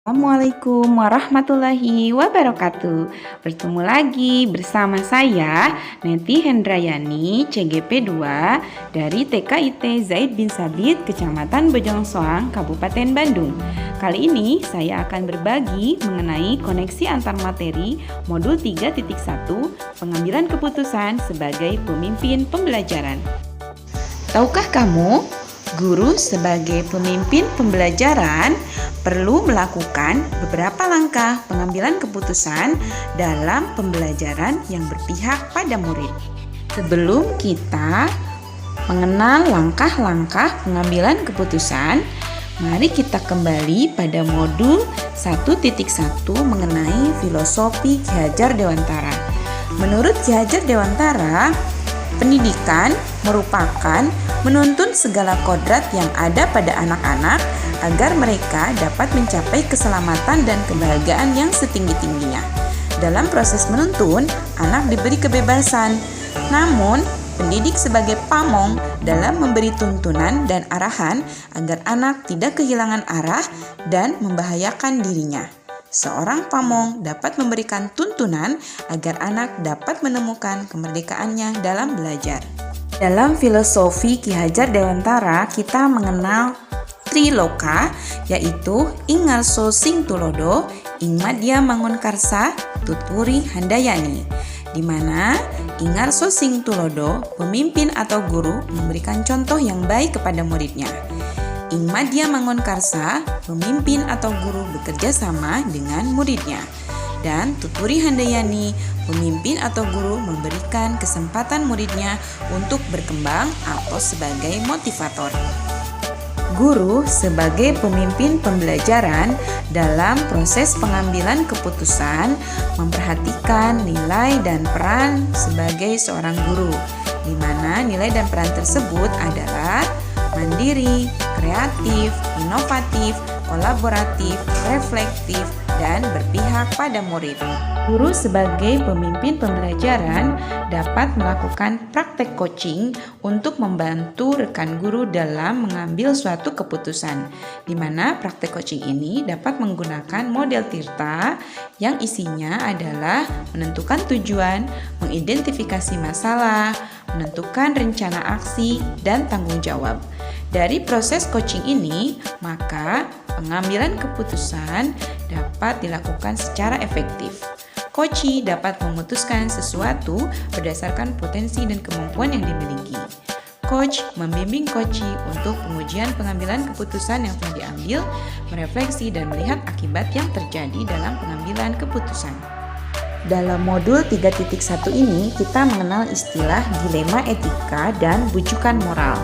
Assalamualaikum warahmatullahi wabarakatuh. Bertemu lagi bersama saya Neti Hendrayani CGP 2 dari TKIT Zaid bin Sabit Kecamatan Bojongsoang Kabupaten Bandung. Kali ini saya akan berbagi mengenai koneksi antar materi modul 3.1 pengambilan keputusan sebagai pemimpin pembelajaran. Tahukah kamu, guru sebagai pemimpin pembelajaran perlu melakukan beberapa langkah pengambilan keputusan dalam pembelajaran yang berpihak pada murid. Sebelum kita mengenal langkah-langkah pengambilan keputusan, mari kita kembali pada modul 1.1 mengenai filosofi Ki Hajar Dewantara. Menurut Ki Hajar Dewantara, pendidikan merupakan menuntun segala kodrat yang ada pada anak-anak agar mereka dapat mencapai keselamatan dan kebahagiaan yang setinggi-tingginya. Dalam proses menuntun, anak diberi kebebasan. Namun, pendidik sebagai pamong dalam memberi tuntunan dan arahan agar anak tidak kehilangan arah dan membahayakan dirinya. Seorang pamong dapat memberikan tuntunan agar anak dapat menemukan kemerdekaannya dalam belajar. Dalam filosofi Ki Hajar Dewantara, kita mengenal Triloka, yaitu ing ngarso sing tulodo, ing madya mangunkarsa, tuturi handayani, di mana ing ngarso sing tulodo, pemimpin atau guru memberikan contoh yang baik kepada muridnya. Ing madya mangunkarsa, pemimpin atau guru bekerja sama dengan muridnya. Dan tuturi handayani, pemimpin atau guru memberikan kesempatan muridnya untuk berkembang atau sebagai motivator. Guru sebagai pemimpin pembelajaran dalam proses pengambilan keputusan memperhatikan nilai dan peran sebagai seorang guru, di mana nilai dan peran tersebut adalah mandiri, kreatif, inovatif, kolaboratif, reflektif, dan berpihak pada murid. Guru sebagai pemimpin pembelajaran dapat melakukan praktek coaching untuk membantu rekan guru dalam mengambil suatu keputusan, di mana praktek coaching ini dapat menggunakan model Tirta yang isinya adalah menentukan tujuan, mengidentifikasi masalah, menentukan rencana aksi, dan tanggung jawab. Dari proses coaching ini, maka pengambilan keputusan dapat dilakukan secara efektif. Coach dapat memutuskan sesuatu berdasarkan potensi dan kemampuan yang dimiliki. Coach membimbing coach untuk pengujian pengambilan keputusan yang telah diambil, merefleksi dan melihat akibat yang terjadi dalam pengambilan keputusan. Dalam modul 3.1 ini, kita mengenal istilah dilema etika dan bujukan moral,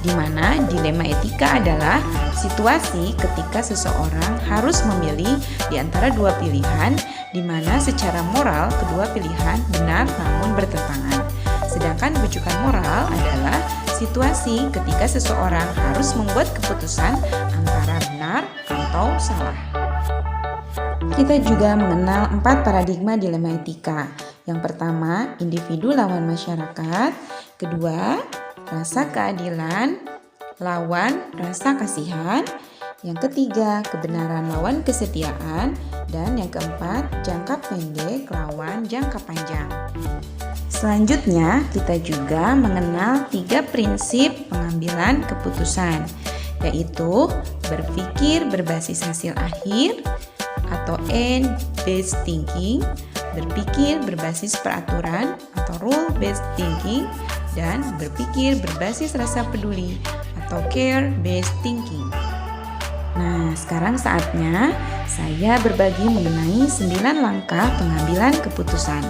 di mana dilema etika adalah situasi ketika seseorang harus memilih di antara dua pilihan, di mana secara moral kedua pilihan benar namun bertentangan. Sedangkan bujukan moral adalah situasi ketika seseorang harus membuat keputusan antara benar atau salah. Kita juga mengenal 4 paradigma dilema etika. Yang pertama, individu lawan masyarakat. Kedua, rasa keadilan lawan rasa kasihan. Yang ketiga, kebenaran lawan kesetiaan. Dan yang keempat, jangka pendek lawan jangka panjang. Selanjutnya, kita juga mengenal 3 prinsip pengambilan keputusan, yaitu berpikir berbasis hasil akhir atau end-based thinking, berpikir berbasis peraturan atau rule-based thinking, dan berpikir berbasis rasa peduli atau care-based thinking. Nah, sekarang saatnya saya berbagi mengenai 9 langkah pengambilan keputusan.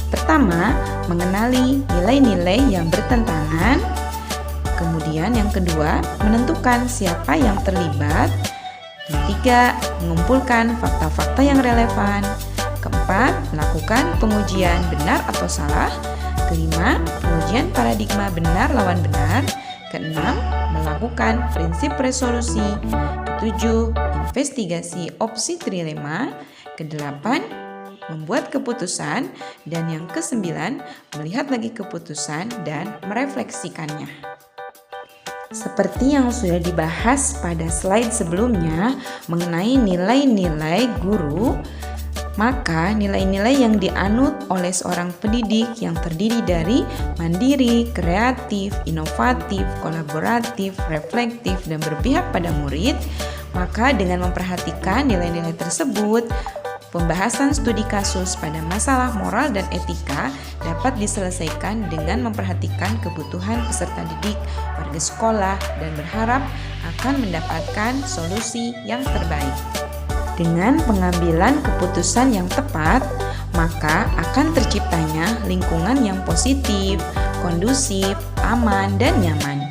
Pertama, mengenali nilai-nilai yang bertentangan. Kemudian yang kedua, menentukan siapa yang terlibat. Yang ketiga, mengumpulkan fakta-fakta yang relevan. Keempat, melakukan pengujian benar atau salah. Kelima, pengujian paradigma benar lawan benar. Keenam, melakukan prinsip resolusi. Ketujuh, investigasi opsi trilema. Kedelapan, membuat keputusan. Dan yang kesembilan, melihat lagi keputusan dan merefleksikannya. Seperti yang sudah dibahas pada slide sebelumnya mengenai nilai-nilai guru, maka nilai-nilai yang dianut oleh seorang pendidik yang terdiri dari mandiri, kreatif, inovatif, kolaboratif, reflektif, dan berpihak pada murid, maka dengan memperhatikan nilai-nilai tersebut, pembahasan studi kasus pada masalah moral dan etika dapat diselesaikan dengan memperhatikan kebutuhan peserta didik, warga sekolah, dan berharap akan mendapatkan solusi yang terbaik. Dengan pengambilan keputusan yang tepat, maka akan terciptanya lingkungan yang positif, kondusif, aman, dan nyaman.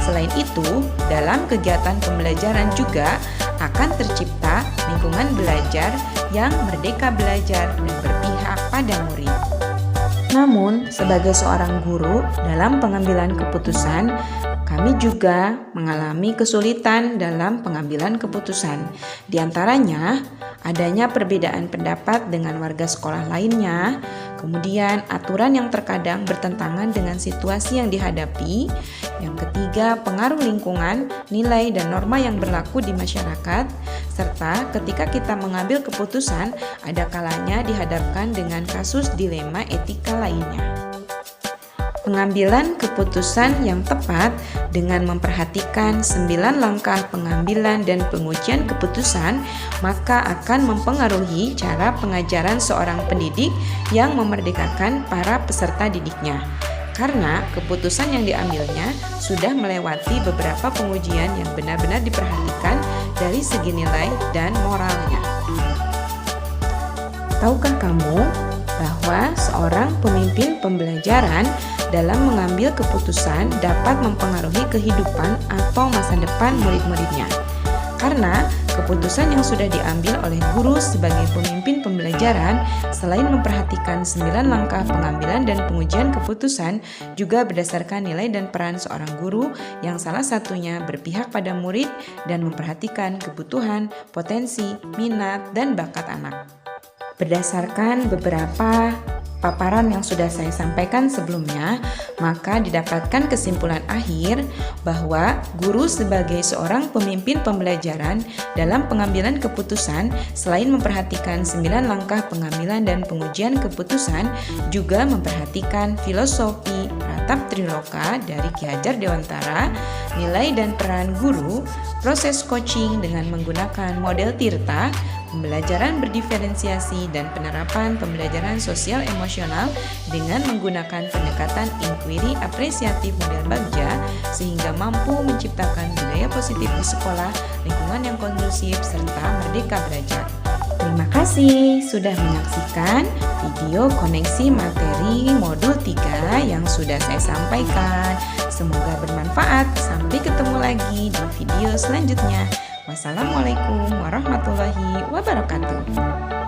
Selain itu, dalam kegiatan pembelajaran juga akan tercipta lingkungan belajar yang merdeka belajar dan berpihak pada murid. Namun, sebagai seorang guru dalam pengambilan keputusan, kami juga mengalami kesulitan dalam pengambilan keputusan. Di antaranya, adanya perbedaan pendapat dengan warga sekolah lainnya, kemudian aturan yang terkadang bertentangan dengan situasi yang dihadapi. Yang ketiga, pengaruh lingkungan, nilai dan norma yang berlaku di masyarakat, serta ketika kita mengambil keputusan, ada kalanya dihadapkan dengan kasus dilema etika lainnya. Pengambilan keputusan yang tepat dengan memperhatikan 9 langkah pengambilan dan pengujian keputusan, maka akan mempengaruhi cara pengajaran seorang pendidik yang memerdekakan para peserta didiknya. Karena keputusan yang diambilnya sudah melewati beberapa pengujian yang benar-benar diperhatikan dari segi nilai dan moralnya. Tahukah kamu bahwa seorang pemimpin pembelajaran dalam mengambil keputusan dapat mempengaruhi kehidupan atau masa depan murid-muridnya? Karena keputusan yang sudah diambil oleh guru sebagai pemimpin pembelajaran selain memperhatikan 9 langkah pengambilan dan pengujian keputusan juga berdasarkan nilai dan peran seorang guru yang salah satunya berpihak pada murid dan memperhatikan kebutuhan, potensi, minat, dan bakat anak. Berdasarkan beberapa paparan yang sudah saya sampaikan sebelumnya, maka didapatkan kesimpulan akhir bahwa guru sebagai seorang pemimpin pembelajaran dalam pengambilan keputusan selain memperhatikan 9 langkah pengambilan dan pengujian keputusan juga memperhatikan filosofi Pratap Triloka dari Ki Hajar Dewantara, nilai dan peran guru, proses coaching dengan menggunakan model Tirta, pembelajaran berdiferensiasi dan penerapan pembelajaran sosial emosional dengan menggunakan pendekatan inquiry apresiatif model Bagja sehingga mampu menciptakan budaya positif di sekolah, lingkungan yang kondusif, serta merdeka belajar. Terima kasih sudah menyaksikan video koneksi materi modul 3 yang sudah saya sampaikan. Semoga bermanfaat. Sampai ketemu lagi di video selanjutnya. Wassalamualaikum warahmatullahi wabarakatuh.